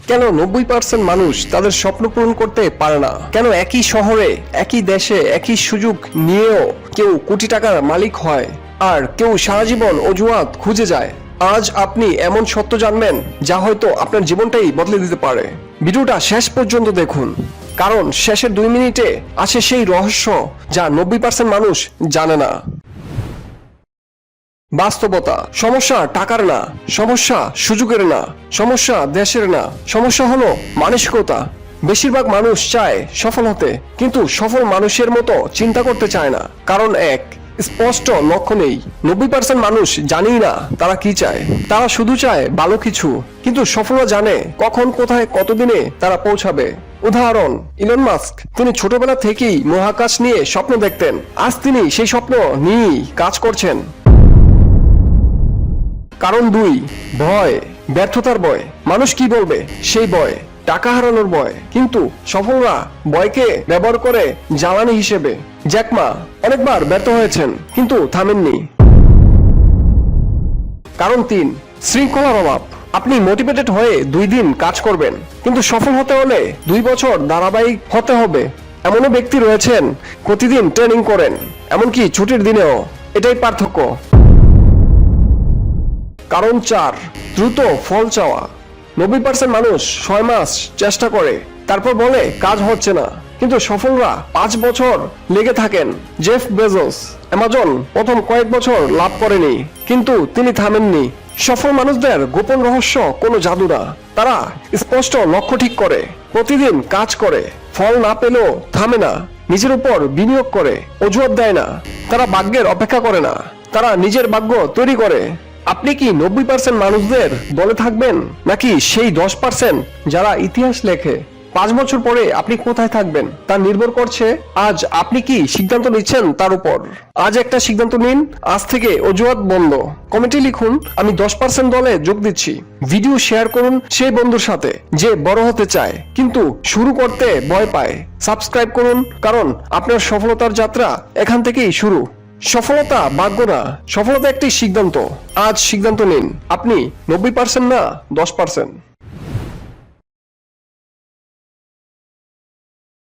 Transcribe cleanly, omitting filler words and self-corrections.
কেন 90% মানুষ তাদের স্বপ্ন পূরণ করতে পারে না? কেন একই শহরে, একই দেশে, একই সুযোগ নিয়েও কেউ কোটি টাকার মালিক হয় আর কেউ সারা জীবন অজুহাত খুঁজে যায়? আজ আপনি এমন সত্য জানবেন যা হয়তো আপনার জীবনটাই বদলে দিতে পারে। ভিডিওটা শেষ পর্যন্ত দেখুন, কারণ শেষের 2 মিনিটে আছে সেই রহস্য যা 90% মানুষ জানে না। বাস্তবতা। সমস্যা টাকার না, সমস্যা সুযোগের না, সমস্যা দেশের না, সমস্যা হলো মানসিকতা। বেশিরভাগ মানুষ চায় সফল হতে, কিন্তু সফল মানুষের মতো চিন্তা করতে চায় না। কারণ এক, স্পষ্ট লক্ষ্য নেই। 90% মানুষ জানেই না তারা কি চায়। তারা শুধু চায় ভালো কিছু, কিন্তু সফলতা জানে কখন, কোথায়, কতদিনে তারা পৌঁছাবে। উদাহরণ, ইলন মাস্ক। তিনি ছোটবেলা থেকেই মহাকাশ নিয়ে স্বপ্ন দেখতেন। আজ তিনি সেই স্বপ্ন নিয়েই কাজ করছেন। কারণ 2, ভয়, ব্যর্থতার ভয়। মানুষ কি বলবে সেই ভয়, টাকা হারানোর ভয়। কিন্তু সফলরা ভয়কে ব্যবহার করে জ্বালানি হিসেবে। জ্যাক মা অনেকবার ব্যর্থ হয়েছেন, কিন্তু থামেননি। কারণ 3, শৃঙ্খলার অভাব। আপনি মোটিভেটেড হয়ে 2 দিন কাজ করবেন, কিন্তু সফল হতে হলে 2 বছর ধারাবাহিক হতে হবে। এমনও ব্যক্তি রয়েছেন প্রতিদিন ট্রেনিং করেন, এমনকি ছুটির দিনেও। এটাই পার্থক্য। কারণ 4, দ্রুত ফল চাওয়া। 90% মানুষ 6 মাস চেষ্টা করে, তারপর বলে কাজ হচ্ছে না। কিন্তু সফলরা 5 বছর লেগে থাকেন। জেফ বেজোস অ্যামাজন প্রথম কয়েক বছর লাভ করেনি, কিন্তু তিনি থামেননি। সফল মানুষদের গোপন রহস্য কোনো জাদু না। তারা স্পষ্ট লক্ষ্য ঠিক করে, প্রতিদিন কাজ করে, ফল না পেলেও থামে না, নিজের উপর বিনিয়োগ করে, অজুহাত দেয় না। তারা ভাগ্যের অপেক্ষা করে না, তারা নিজের ভাগ্য তৈরি করে। আপনি কি 90% মানুষদের দলে থাকবেন, নাকি সেই 10% যারা ইতিহাস লেখে? 5 বছর পরে আপনি কোথায় থাকবেন তা নির্ভর করছে আজ আপনি কি সিদ্ধান্ত নিচ্ছেন তার উপর। আজ একটা সিদ্ধান্ত নিন, আজ থেকে অজুহাত বন্ধ। কমেন্টে লিখুন, আমি 10% দলে যোগ দিচ্ছি। ভিডিও শেয়ার করুন সেই বন্ধুর সাথে যে বড় হতে চায় কিন্তু শুরু করতে ভয় পায়। সাবস্ক্রাইব করুন, কারণ আপনার সফলতার যাত্রা এখান থেকেই শুরু। সফলতা ভাগ্য না, সফলতা একটি সিদ্ধান্ত। আজ সিদ্ধান্ত নিন, আপনি 90% না 10%।